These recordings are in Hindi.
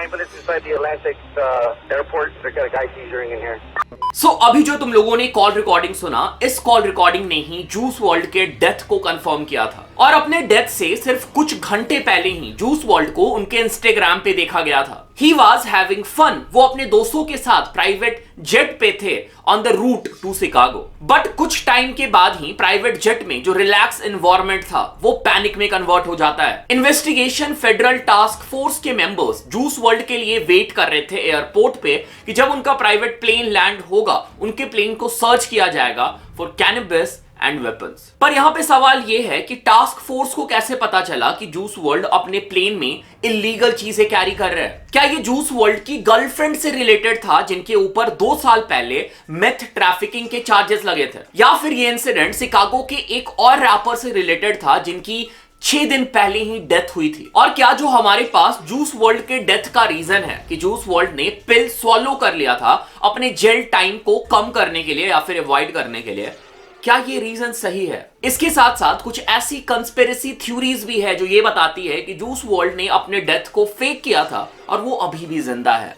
20 minutes inside the Atlantic airport. They got a guy seizuring in here. So, अभी जो तुम लोगों ने कॉल रिकॉर्डिंग सुना, इस कॉल रिकॉर्डिंग ने ही जूस वर्ल्ड के डेथ को कंफर्म किया था। और अपने डेथ से सिर्फ कुछ घंटे पहले ही जूस वर्ल्ड को उनके इंस्टाग्राम पे देखा गया था। He was having fun. वो अपने दोस्तों के साथ प्राइवेट जेट पे थे on the route to Chicago. But कुछ टाइम के बाद ही प्राइवेट जेट में जो रिलैक्स एनवायरनमेंट था वो पैनिक में कन्वर्ट हो जाता है। इन्वेस्टिगेशन फेडरल टास्क फोर्स के मेंबर्स जूस वर्ल्ड के लिए वेट कर रहे थे एयरपोर्ट पे कि जब उनका प्राइवेट प्लेन लैंड होगा उनके प्लेन को सर्च किया जाएगा फॉर कैनबिस एंड वेपन्स। पर यहां पे सवाल यह है कि टास्क फोर्स को कैसे पता चला कि जूस वर्ल्ड अपने प्लेन में इलीगल चीजें कैरी कर रहे हैं? क्या ये जूस वर्ल्ड की गर्लफ्रेंड से रिलेटेड था जिनके ऊपर 2 साल पहले मेथ ट्रैफिकिंग के चार्जेस लगे थे? या फिर ये इंसिडेंट शिकागो के एक और रैपर से रिलेटेड था जिनकी 6 दिन पहले ही डेथ हुई थी? और क्या जो हमारे पास जूस वर्ल्ड के डेथ का रीजन है कि जूस वर्ल्ड ने पिल स्वॉलो कर लिया था अपने जेल टाइम को कम करने के लिए या फिर अवॉइड करने के लिए, क्या ये रीजन सही है? इसके साथ साथ कुछ ऐसी कंस्पिरेसी थ्योरीज भी है जो ये बताती है कि जूस वर्ल्ड ने अपने डेथ को फेक किया था और वो अभी भी जिंदा है।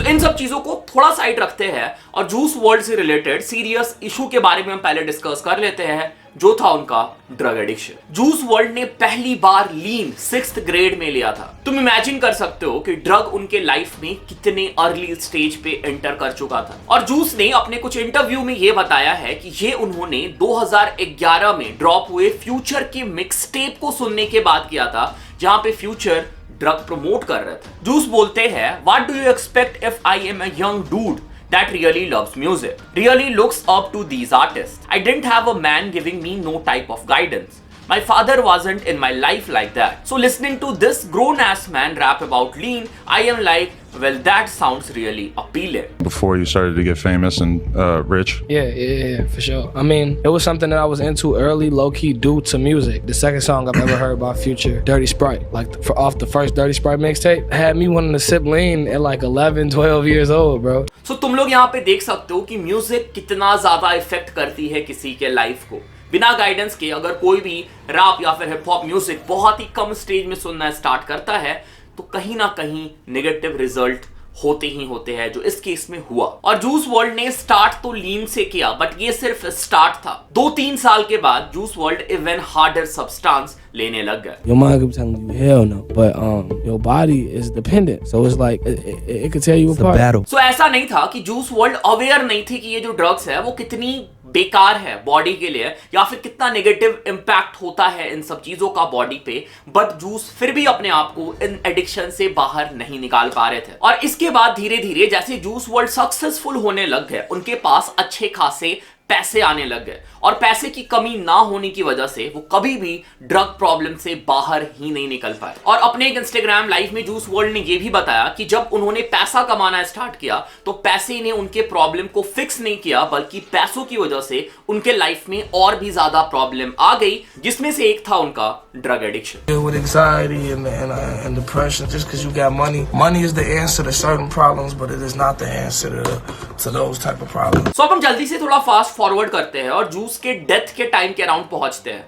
इन सब चीजों को थोड़ा साइड रखते हैं और जूस वर्ल्ड से रिलेटेड सीरियस इशू के बारे में हम पहले डिस्कस कर लेते हैं, जो था उनका ड्रग एडिक्शन। जूस वर्ल्ड ने पहली बार लीन 6th ग्रेड में लिया था। तुम इमेजिन कर सकते हो कि ड्रग उनके लाइफ में कितने अर्ली स्टेज पे एंटर कर चुका था। और जूस ने अपने कुछ इंटरव्यू में यह बताया है कि ये उन्होंने 2011 में ड्रॉप हुए फ्यूचर के मिक्सटेप को सुनने के बाद किया था, जहां पे फ्यूचर ड्रग प्रमोट कर रहे थे। जूस बोलते हैं, what do you expect if I am a young dude that really loves music, really looks up to these artists. I didn't have a man giving me no type of guidance. My father wasn't in my life like that. So listening to this grown ass man rap about lean, I am like, well, that sounds really appealing. Before you started to get famous and rich? Yeah, for sure. I mean, it was something that I was into early, low-key due to music. The second song I've ever heard about Future, Dirty Sprite, like off the first Dirty Sprite mixtape, had me wanting to sip lean at like 11, 12 years old, bro. So तुम लोग यहाँ पे देख सकते हो कि म्यूजिक कितना ज्यादा इफेक्ट करती है किसी के लाइफ को। बिना गाइडेंस के अगर कोई भी रैप या फिर हिप हॉप म्यूजिक बहुत ही कम स्टेज में सुनना स्टार्ट करता है तो कहीं ना कहीं नेगेटिव रिजल्ट होते ही होते हैं, जो इस केस में हुआ। और जूस वर्ल्ड ने स्टार्ट तो लीन से किया, बट ये सिर्फ स्टार्ट था। 2-3 साल के बाद juice world even harder substance लेने लग गए। Your mind could be telling you hell no, but your body is dependent, so it's like it could tear you apart. So ऐसा नहीं था कि जूस वर्ल्ड अवेयर नहीं थी कि ये जो ड्रग्स है वो कितनी बेकार है बॉडी के लिए या फिर कितना नेगेटिव इंपैक्ट होता है इन सब चीजों का बॉडी पे, बट जूस फिर भी अपने आप को इन एडिक्शन से बाहर नहीं निकाल पा रहे थे। और इसके बाद धीरे धीरे जैसे जूस वर्ल्ड सक्सेसफुल होने लग गए, उनके पास अच्छे खासे पैसे आने लग गए और पैसे की कमी ना होने की वजह से वो कभी भी ड्रग प्रॉब्लम से बाहर ही नहीं निकल पाए। और अपने एक इंस्टाग्राम लाइव में जूस वर्ल्ड ने ये भी बताया कि जब उन्होंने पैसा कमाना स्टार्ट किया तो पैसे ने उनके प्रॉब्लम को फिक्स नहीं किया, बल्कि पैसों की वजह से उनके लाइफ में और भी ज्यादा प्रॉब्लम आ गई, जिसमें से एक था उनका drug addiction. With anxiety and depression, just because you got money, money is the answer to certain problems, but it is not the answer to those type of problems. So अब हम जल्दी से थोड़ा फास्ट फॉरवर्ड करते हैं और जूस के डेथ के टाइम के अराउंड पहुंचते हैं।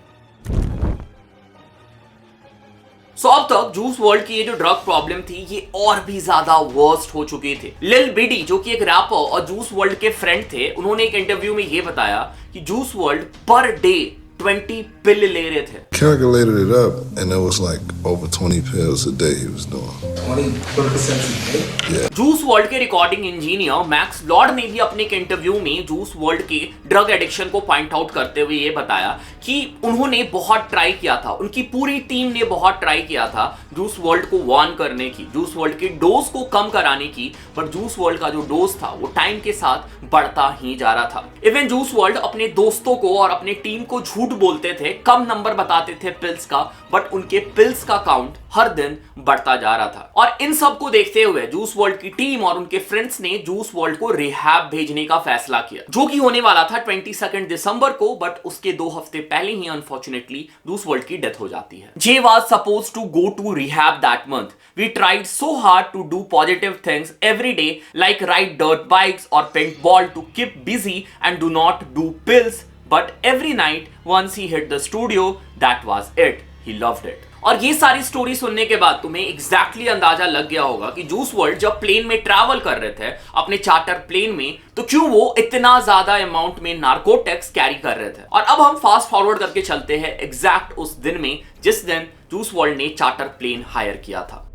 अब तक जूस वर्ल्ड की ये जो ड्रग प्रॉब्लम थी ये और भी ज्यादा वर्स्ट हो चुकी थी। लिल बिडी जो कि एक रैपर और जूस वर्ल्ड के फ्रेंड थे, उन्होंने एक इंटरव्यू में ये बताया कि जूस वर्ल्ड पर डे 20 पिल ले रहे थे। Calculated it up and it was like over 20 pills a day he was doing. 20 pills a day? Yeah. Juice world के रिकॉर्डिंग इंजीनियर मैक्स लॉर्ड ने भी अपने एक इंटरव्यू में जूस वर्ल्ड के ड्रग एडिक्शन को पॉइंट आउट करते हुए ये बताया कि उन्होंने बहुत ट्राई किया था, उनकी पूरी टीम ने बहुत ट्राई किया था जूस वर्ल्ड को वार्न करने की, जूस वर्ल्ड के डोज को कम कराने की, पर जूस वर्ल्ड का जो डोज था वो टाइम के साथ बढ़ता ही जा रहा था। इवन जूस वर्ल्ड अपने दोस्तों को और अपने टीम को झूठ बोलते थे, कम नंबर बताते थे पिल्स का, बट उनके पिल्स का काउंट हर दिन बढ़ता जा रहा था। और इन सब को देखते हुए जूस वर्ल्ड की टीम और उनके फ्रेंड्स ने जूस वर्ल्ड को रिहैब भेजने का फैसला किया, जो कि होने वाला था 22 दिसंबर को, बट उसके 2 हफ्ते पहले ही अनफॉर्चुनेटली जूस वर्ल्ड की डेथ हो जाती है। J was supposed to go to rehab that month. We tried so hard to do positive things every day, like ride dirt bikes or paintball to keep busy and do not do pills. But every night, once he hit the studio, that was it. He loved it. और ये सारी स्टोरी सुनने के बाद तुम्हें एग्जैक्टली अंदाजा लग गया होगा कि जूस वर्ल्ड जब प्लेन में ट्रैवल कर रहे थे अपने चार्टर प्लेन में, तो क्यों वो इतना ज्यादा अमाउंट में नार्कोटिक्स कैरी कर रहे थे। और अब हम फास्ट फॉरवर्ड करके चलते हैं एग्जैक्ट उस दिन में जिस दिन जूस वर्ल्ड ने चार्टर प्लेन हायर किया था।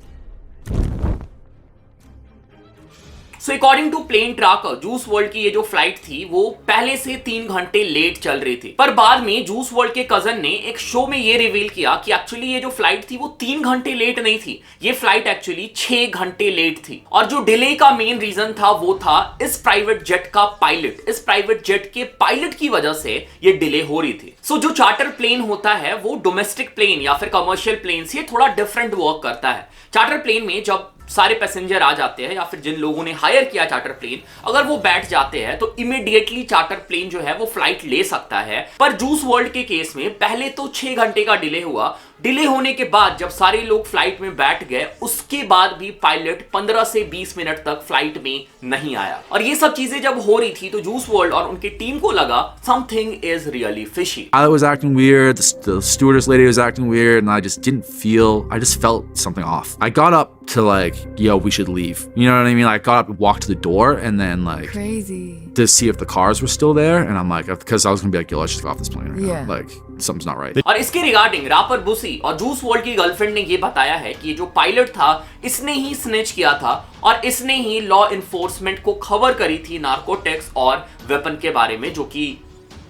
So according to plane tracker, juice world की ये जो फ्लाइट थी वो पहले से 3 घंटे लेट चल रही थी। पर बाद में जूस वर्ल्ड के कजन ने एक शो में ये रिवील किया कि एक्चुअली ये जो फ्लाइट थी वो 3 घंटे लेट नहीं थी, ये फ्लाइट एक्चुअली 6 घंटे लेट थी। और जो डिले का मेन रीजन था वो था इस प्राइवेट जेट का पायलट। इस प्राइवेट जेट के पायलट की वजह से ये डिले हो रही थी। सो जो चार्टर प्लेन होता है वो डोमेस्टिक प्लेन या फिर कमर्शियल प्लेन से थोड़ा डिफरेंट वर्क करता है। चार्टर प्लेन में जब सारे पैसेंजर आ जाते हैं या फिर जिन लोगों ने हायर किया चार्टर प्लेन, अगर वो बैठ जाते हैं तो इमीडिएटली चार्टर प्लेन जो है वो फ्लाइट ले सकता है। पर जूस वर्ल्ड के केस में पहले तो 6 घंटे का डिले हुआ, डिले होने के बाद जब सारे लोग फ्लाइट में बैठ गए उसके बाद भी पायलट 15 से 20 मिनट तक फ्लाइट में नहीं आया। और ये सब चीजें जब हो रही थी तो जूस वर्ल्ड और उनकी टीम को लगा something is really fishy. I was acting weird, the stewardess lady was acting weird, and I just felt something off. I got up to like, yo, we should leave. You know what I mean? I got up and walked to the door and then like Crazy. to see if the cars were still there, and I'm like, because I was gonna be like, yo, let's just get off this plane right Yeah. now. Like something's not right. और इसके रिगार्डिंग रैपर बुसी और जूस वर्ल्ड की गर्लफ्रेंड ने ये बताया है कि ये जो पायलट था इसने ही स्नेच किया था और इसने ही लॉ इन्फोर्समेंट को खबर करी थी नार्कोटिक्स और वेपन के बारे में जो कि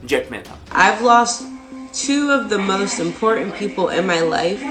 जेट में था। I've lost 2 of the most important people in my life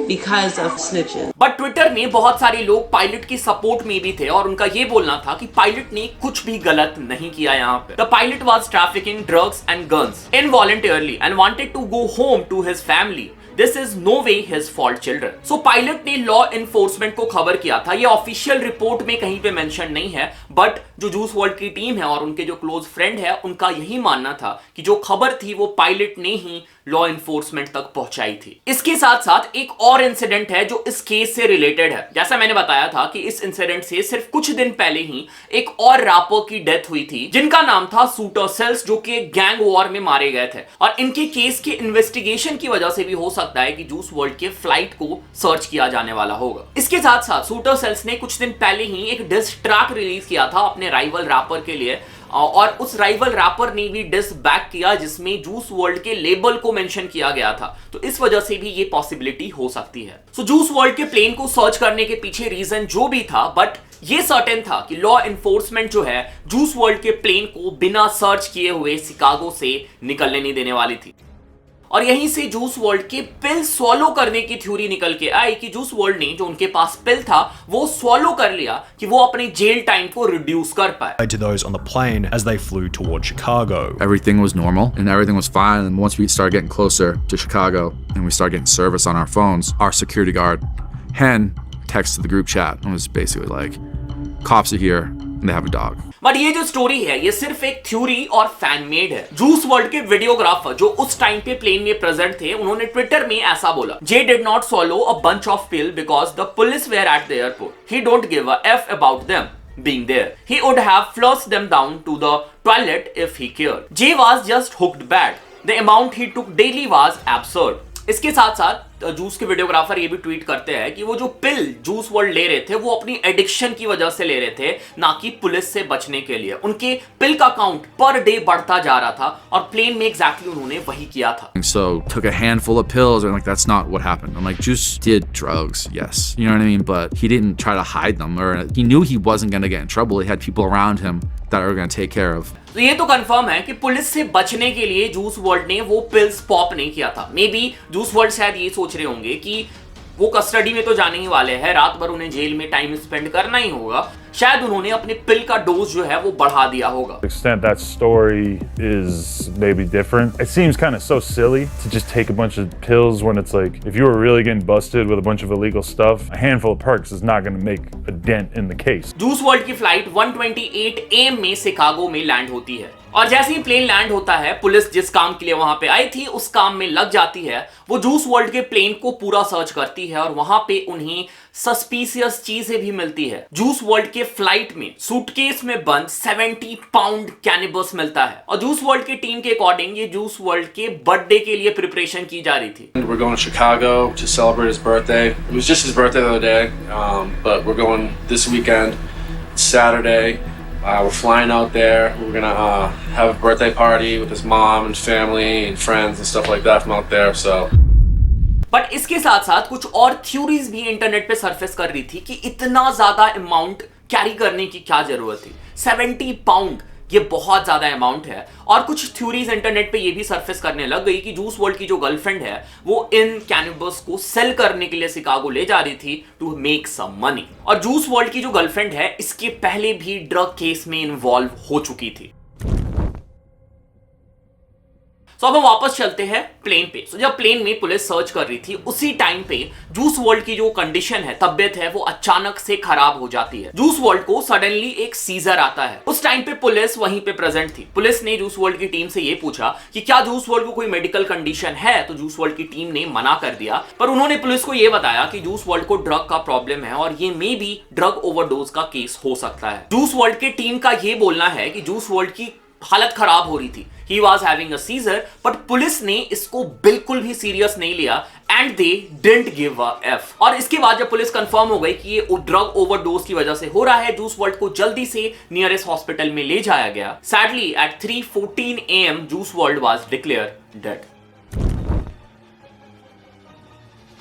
because of snitches. But Twitter में बहुत सारे लोग पायलट की सपोर्ट में भी थे और उनका ये बोलना था कि पायलट ने कुछ भी गलत नहीं किया यहाँ पे। The pilot was trafficking drugs and guns involuntarily and wanted to go home to his family. This is no way his fault, children. So pilot ने लॉ इन्फोर्समेंट को खबर किया था। ये ऑफिशियल रिपोर्ट में कहीं पे मेंशन नहीं है, बट जो जूस वर्ल्ड की टीम है और उनके जो क्लोज फ्रेंड है उनका यही मानना था कि जो खबर थी वो पायलट ने ही लॉ इन्फोर्समेंट तक पहुंचाई थी। इसके साथ साथ एक और इंसिडेंट है जो इस केस से रिलेटेड है। जैसा मैंने बताया था कि इस इंसिडेंट से सिर्फ कुछ दिन पहले ही एक और रैपर की डेथ हुई थी जिनका नाम था शूटर सेल्स, जो कि गैंग वॉर में मारे गए थे। और इनके केस के इन्वेस्टिगेशन की वजह से भी हो सकता है कि जूस वर्ल्ड के फ्लाइट को सर्च किया जाने वाला होगा। इसके साथ साथ शूटर सेल्स ने कुछ दिन पहले ही एक डिस ट्रैक रिलीज किया था अपने राइवल रैपर के लिए और उस राइवल रैपर ने भी डिस बैक किया जिसमें जूस वर्ल्ड के लेबल को मेंशन किया गया था। तो इस वजह से भी ये पॉसिबिलिटी हो सकती है। सो जूस वर्ल्ड के प्लेन को सर्च करने के पीछे रीजन जो भी था, बट ये सर्टेन था कि लॉ इन्फोर्समेंट जो है जूस वर्ल्ड के प्लेन को बिना सर्च किए हुए शिकागो से निकलने नहीं देने वाली थी। और यहीं से जूस वर्ल्ड के पिल स्वॉलो करने की थ्योरी निकल के आई कि जूस वर्ल्ड ने जो उनके पास पिल था वो स्वॉलो कर लिया कि वो अपने जेल टाइम को रिड्यूस कर पाए। To those on the plane as they flew toward Chicago. Everything was normal and everything was fine. And once we started getting closer to Chicago and we started getting service on our phones, our security guard, Hen, texted the group chat and was basically like, cops are here and they have a dog. But ये जो स्टोरी है ये सिर्फ एक थ्योरी और फैन मेड है। जूस वर्ल्ड के वीडियोग्राफर जो उस टाइम पे प्लेन में प्रेजेंट थे उन्होंने ट्विटर में ऐसा बोला, J did not swallow a bunch of pill because the police were at the airport. He don't give a f about them being there. He would have flushed them down to the toilet if he cared. Jay was just hooked bad. The amount he took daily was absurd. इसके साथ साथ जूस के वीडियोग्राफर ये भी ट्वीट करते हैं कि वो जो पिल जूस वर्ल्ड ले रहे थे वो अपनी एडिक्शन की वजह से ले रहे थे, ना कि पुलिस से बचने के लिए। उनके पिल का काउंट पर डे बढ़ता जा रहा था और प्लेन में एग्जैक्टली उन्होंने वही किया था। So took a handful of pills and like that's not what happened. I'm like, Juice did drugs, yes, you know what I mean, but he didn't try to hide them, or he knew he wasn't going to get in trouble. He had people around him that are going to take care of. तो ये तो कंफर्म है कि पुलिस से बचने के लिए जूस वर्ल्ड ने वो पिल्स पॉप नहीं किया था। मे बी जूस वर्ल्ड शायद ये सोच रहे होंगे कि वो कस्टडी में तो जाने ही वाले हैं, रात भर उन्हें जेल में टाइम स्पेंड करना ही होगा, शायद उन्होंने अपने पिल का डोज जो है वो बढ़ा दिया होगा। The extent that story is maybe different. It seems kind of so silly to just take a bunch of pills when it's like, if you were really getting busted with a bunch of illegal stuff, a handful of perks is not going to make a dent in the case. Juice world की फ्लाइट 1:28 AM में शिकागो में लैंड होती है और जैसे ही प्लेन लैंड होता है पुलिस जिस काम के लिए वहां पे आई थी उस काम में लग जाती है। वो जूस वर्ल्ड के प्लेन को पूरा सर्च करती है और वहां पे उन्हें सस्पिशियस चीजें भी मिलती है। जूस वर्ल्ड के फ्लाइट में सूटकेस में बंद 70 पाउंड कैनिबस मिलता है और जूस वर्ल्ड की टीम के अकॉर्डिंग ये जूस वर्ल्ड के बर्थडे के लिए प्रिपरेशन की जा रही थी। We're going to Chicago to celebrate his birthday. It was just his birthday the other day, but we're going this weekend. It's Saturday. We're flying out there. We're gonna have a birthday party with his mom and family and friends and stuff like that from out there. So. But इसके साथ साथ कुछ और थ्योरीज भी इंटरनेट पे सरफेस कर रही थी कि इतना ज्यादा अमाउंट कैरी करने की क्या जरूरत थी। 70 पाउंड ये बहुत ज्यादा अमाउंट है। और कुछ थ्योरीज इंटरनेट पे ये भी सरफेस करने लग गई कि जूस वर्ल्ड की जो गर्लफ्रेंड है वो इन कैनिबस को सेल करने के लिए शिकागो ले जा रही थी टू मेक सम मनी। और जूस वर्ल्ड की जो गर्लफ्रेंड है इसके पहले भी ड्रग केस में इन्वॉल्व हो चुकी थी। तो अब हम वापस चलते हैं प्लेन पे। तो जब प्लेन में पुलिस सर्च कर रही थी उसी टाइम पे जूस वर्ल्ड की जो कंडीशन है, तबियत है, वो अचानक से खराब हो जाती है। जूस वर्ल्ड को सडनली एक सीजर आता है। उस टाइम पे पुलिस वहीं पे प्रेजेंट थी। पुलिस ने जूस वर्ल्ड की टीम से ये पूछा कि क्या जूस वर्ल्ड को कोई मेडिकल कंडीशन है, तो जूस वर्ल्ड की टीम ने मना कर दिया। पर उन्होंने पुलिस को ये बताया कि जूस वर्ल्ड को ड्रग का प्रॉब्लम है और ये मे बी ड्रग ओवरडोज का केस हो सकता है। जूस वर्ल्ड की टीम का ये बोलना है कि जूस वर्ल्ड की हालत खराब हो रही थी, he was having a seizure, but police ने इसको बिल्कुल भी सीरियस नहीं लिया and they didn't give a F। और इसके बाद जब पुलिस कंफर्म हो गई कि ये ड्रग ओवरडोज की वजह से हो रहा है, जूस वर्ल्ड को जल्दी से नियरेस्ट हॉस्पिटल में ले जाया गया। Sadly at 3:14 AM juice world was declared dead।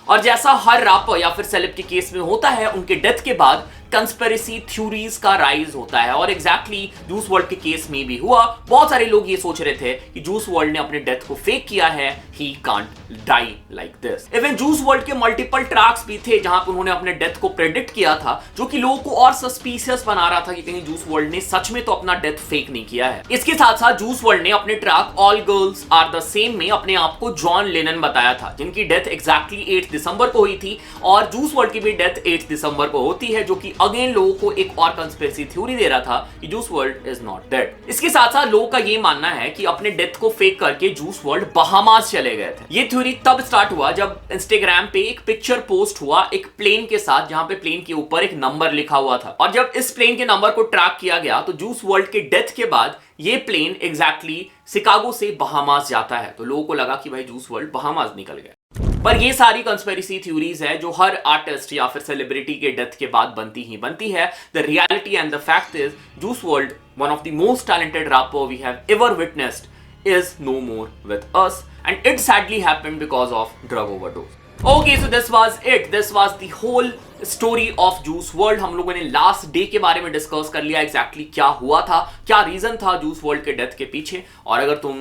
और जैसा हर रैपर या फिर सेलेब के केस में होता है, उनके डेथ के बाद कंस्पिरेसी थ्योरीज का राइज होता है और एग्जैक्टली जूस वर्ल्ड के केस में भी हुआ। बहुत सारे लोग ये सोच रहे थे कि जूस वर्ल्ड ने अपने डेथ को फेक किया है, he can't die like this. Even juice world के मल्टीपल ट्रैक्स भी थे जहां पर उन्होंने अपने डेथ को प्रेडिक्ट किया था, जो कि लोगों को और सस्पिशियस बना रहा था कि कहीं जूस वर्ल्ड ने सच में तो अपना डेथ फेक नहीं किया है। इसके साथ साथ जूस वर्ल्ड ने अपने track all girls are the same में अपने आप को जॉन लेनन बताया था, जिनकी डेथ एग्जैक्टली 8 दिसंबर को हुई थी और जूस वर्ल्ड की भी डेथ 8 दिसंबर को होती है, जो कि अगेन लोगों को एक और कंस्पिरेसी थ्योरी दे रहा था कि juice world is not dead. इसके साथ साथ लोगों का ये मानना है कि अपने डेथ को फेक करके जूस वर्ल्ड बहामास चले गए थे। ये थ्योरी तब स्टार्ट हुआ जब इंस्टाग्राम पे एक पिक्चर पोस्ट हुआ एक प्लेन के साथ, जहां पे प्लेन के ऊपर एक नंबर लिखा हुआ था और जब इस प्लेन के नंबर को ट्रैक किया गया तो जूस वर्ल्ड के डेथ के बाद ये प्लेन एग्जैक्टली शिकागो से बहामास जाता है। तो लोगों को लगा कि भाई जूस वर्ल्ड बहामास निकल गया। पर ये सारी कंस्पिरेसी थ्योरीज है जो हर आर्टिस्ट या फिर सेलिब्रिटी के डेथ के बाद बनती है। The reality and the fact is juice world, one of the most talented rapper we have ever witnessed, is no more with us and it sadly happened because of drug overdose. Okay, so this was it. This was the whole story of Juice WRLD. हम लोगों ने लास्ट डे के बारे में डिस्कस कर लिया, एग्जैक्टली क्या हुआ था, क्या रीजन था जूस वर्ल्ड के डेथ के पीछे। और अगर तुम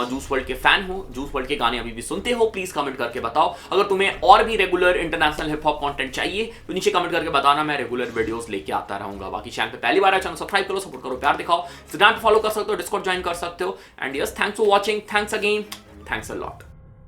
जूस वर्ल्ड के फैन हो, जूस वर्ल्ड के गाने अभी भी सुनते हो, प्लीज कमेंट करके बताओ। अगर तुम्हें और भी regular international hip hop content चाहिए तो नीचे कमेंट करके बताना, मैं रेगुलर वीडियोस लेके आता रहूंगा। बाकी चैनल पे पहली बार है, चैनल सब्सक्राइब करो, सपोर्ट करो, प्यार दिखाओ। इंस्टाग्राम पे फॉलो कर सकते हो, डिस्कॉर्ड ज्वाइन कर सकते हो। And yes, thanks for watching, thanks again, thanks a lot.